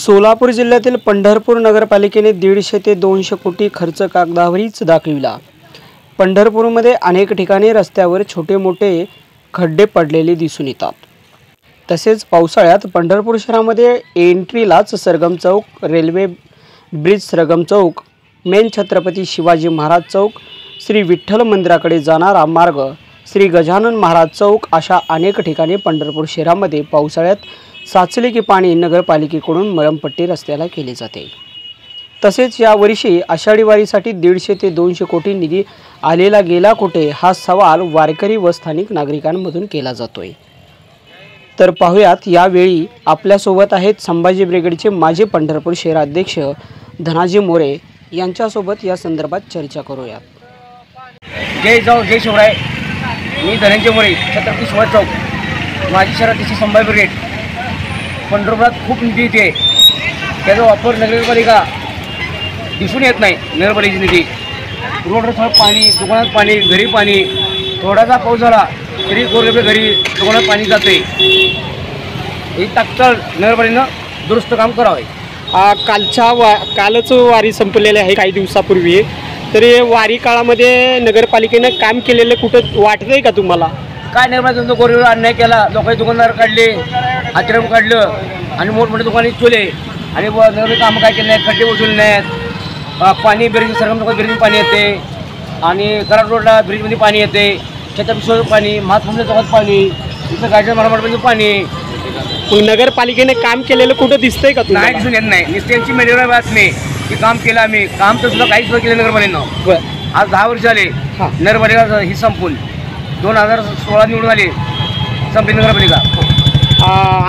सोलापूर जिल्ह्यातील पंढरपूर नगरपालिकेने 150 ते 200 कोटी खर्च कागदावरीच दाखविला। पंढरपूरमध्ये अनेक ठिकाणी रस्त्यावर छोटे मोठे खड्डे पडलेले दिसून येतात। तसेच पावसाळ्यात पंढरपूर शहरामध्ये एंट्रीलाच सरगम चौक, रेल्वे ब्रिज सरगम चौक, मेन छत्रपती शिवाजी महाराज चौक, श्री विठ्ठल मंदिराकडे जाणारा मार्ग, श्री गजानन महाराज चौक अशा अनेक ठिकाणी पंढरपूर शहरामध्ये पावसाळ्यात साचले की पाणी नगरपालिकेकडून मरमपट्टी रस्त्याला केली जाते। तसेच या वर्षी आषाढी वारीसाठी 150 ते 200 कोटी निधी आलेला गेला कुठे हा सवाल वारकरी व स्थानिक नागरिकांमधून केला जातोय। तर पाहुयात यावेळी आपल्यासोबत आहेत संभाजी ब्रिगेडचे माजी पंढरपूर शहराध्यक्ष धनाजी मोरे यांच्यासोबत या संदर्भात चर्चा करूयात। जय जाऊ जय शिवराय। मी धनंजय मोरे, छत्रपती शिवाजी चौक, माजी शहराध्यक्ष संभाजी ब्रिगेड। पंढरपुरात खूप निधी येते, त्याचा वापर नगरपालिका दिसून येत नाही। नगरपालिकेची निधी रोडवर पाणी, दुकानात पाणी, घरी पाणी, थोडासा पाऊस झाला तरी गोरगरीब घरी दुकानात पाणी जाते। ही तात्काळ नगरपालिकेनं दुरुस्त काम करावे। कालच वारी संपलेली आहे काही दिवसापूर्वी, तरी वारी काळामध्ये नगरपालिकेनं काम केलेलं कुठं वाटतंय का तुम्हाला? काय नगरपालिकेनं गोरगरीब अन्याय केला, लोकांनी दुकानदार काढले, आश्रम काढलं आणि मोठमोठे दुकाने चोले आणि नगर कामं काय केले नाही, खड्डे उचलले नाहीत। पाणी ब्रिज सरगम चौकात ब्रिजमध्ये पाणी येते आणि कराड रोडला ब्रिजमध्ये पाणी येते, छत्रपती पाणी, महात्मा चौकात पाणी, इथं गाडीच्या मराठमध्ये पाणी। नगरपालिकेने काम केलेलं कुठं दिसतंय का? नाही दिसून येत नाही। निश्चयांची मीडियावर बातमी की काम केलं आम्ही, काम तर सुद्धा काहीच केलं नगरपालिकेनं। आज 10 वर्ष झाले नगरपालिका ही संपून 2016 निवडून आली संपली नगरपालिका।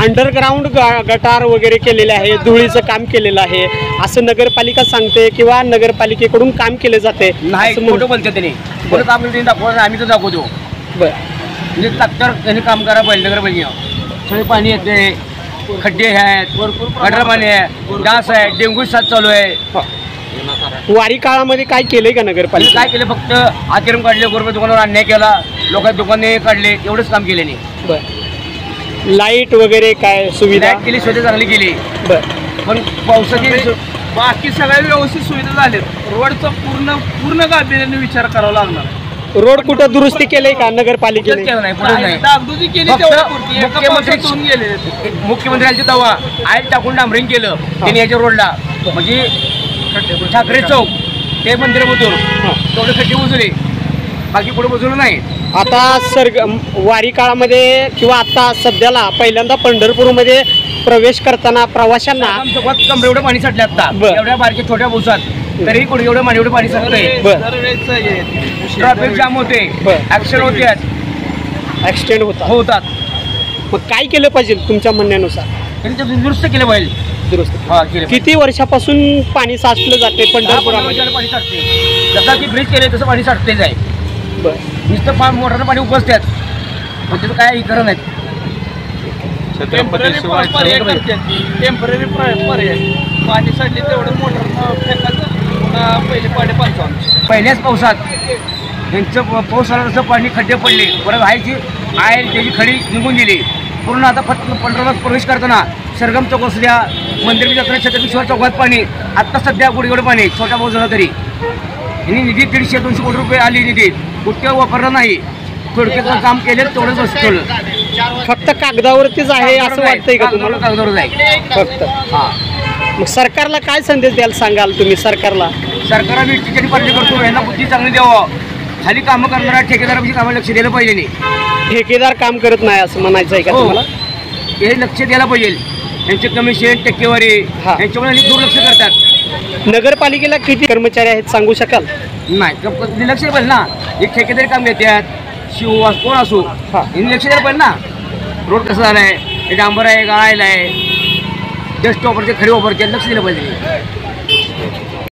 अंडरग्राऊंड गटार वगैरे केलेले आहे, धुळीचं काम केलेलं आहे असं नगरपालिका सांगते किंवा नगरपालिकेकडून काम केले जाते? नाही, खोटं बोलते त्यांनी। खोटं काम केलं दाखवलं, आम्ही तर दाखवतो। बरं, म्हणजे तात्काळ त्यांनी काम करायला पाहिजे नगरपालिकेनं। सगळे पाणी येते, खड्डे आहेत, गटर पाणी आहे, डास आहे, डेंग्यू साथ चालू आहे। वारी काळामध्ये काय केलंय का नगरपालिका? काय केलं? फक्त आश्रम काढले, गोरबे दुकानावर अन्याय केला, लोकांनी दुकाने काढले, एवढंच काम केले नाही। बरं, लाईट वगैरे काय सुविधा केली, सुविधा चांगली केली। बरं, पण पावसाची बाकी सगळ्या व्यवस्थित सुविधा झाल्या। रोडचा पूर्ण गांभीर्याने विचार करावा लागणार। रोड कुठं दुरुस्ती केलंय का नगरपालिकेने? डागडुजी केली तेवढ्यापुरती, एका पावसात होऊन गेले। मुख्यमंत्र्यांची दवा आयल टाकून डांबरिंग केलं त्यांनी याच्या रोडला, म्हणजे ठाकरे चौक ते मंदिरामधून तेवढे खड्डे बुजवले, बाकी पुढे बुजवलं नाही। आता वारी काळामध्ये किंवा आता सध्याला पहिल्यांदा पंढरपूरमध्ये प्रवेश करताना प्रवाशांना कमरे एवढं पाणी साठले आता, एवढ्या बारक्या छोट्या पावसात तरी कुठे एवढं पाणी साठलंय। ट्रॅफिक जाम होते, ऍक्सिडेंट होतात। मग काय केलं पाहिजे तुमच्या म्हणण्यानुसार? त्यांनी दुरुस्त केलं पाहिजे। दुरुस्त किती वर्षापासून पाणी साचलं जाते पंढरपुरामध्ये? पाणी साठते, जसं की ब्रिज केले तसं पाणी साठतेच आहे। नुसतं मोटरनं पाणी उपसतात, पण त्याचं काय खरं नाही। टेम्पररी पर्याय पाणी साठले तेवढं मोटर फेकायचं, पहिले पाणी 55 पहिल्याच पावसात त्यांचं पाऊस आला तसं पाणी खड्डे पडले, परत आहे त्याची खडी निघून गेली पूर्ण। आता फक्त पंढरपुरात प्रवेश करताना सरगम चौक असू द्या, मंदिर जत्रा, छत्रपती शिवाजी चौकात पाणी, आत्ता सध्या गुडगड पाणी, छोटा पाऊस झाला तरी यांनी निधी 150-200 कोटी रुपये आली, निधी कुठे वापरला नाही। थोडक्यात काम केलं तेवढंच असतं, फक्त कागदावरतीच आहे असं वाटतंय का तुम्हाला? कागदावरच आहे फक्त। मग सरकारला काय संदेश द्यायला सांगाल तुम्ही? सरकारला आम्ही टीचरची पार्टी करतो, यांना बुद्धी चांगली द्यावं, खाली कामं करणाऱ्या ठेकेदाराची कामाला लक्ष द्यायला पाहिजे नाही। ठेकेदार काम करत नाही असं म्हणायचं आहे का तुम्हाला? हे लक्ष द्यायला पाहिजे, यांचे कमिशन, टक्केवारी यांच्यामुळे दुर्लक्ष करतात। नगरपालिकेला किती कर्मचारी आहेत सांगू शकाल? नाही, लक्ष द्यायला पाहिजे ना। एक ठेकेदारी काम घेतात, शिव कोण असो, यांनी लक्ष द्यायला पाहिजे ना। रोड कसं झाला आहे, डांबर आहे, गाळायला आहे, डस्ट वापरते, खडी वापरते, लक्ष दिलं पाहिजे।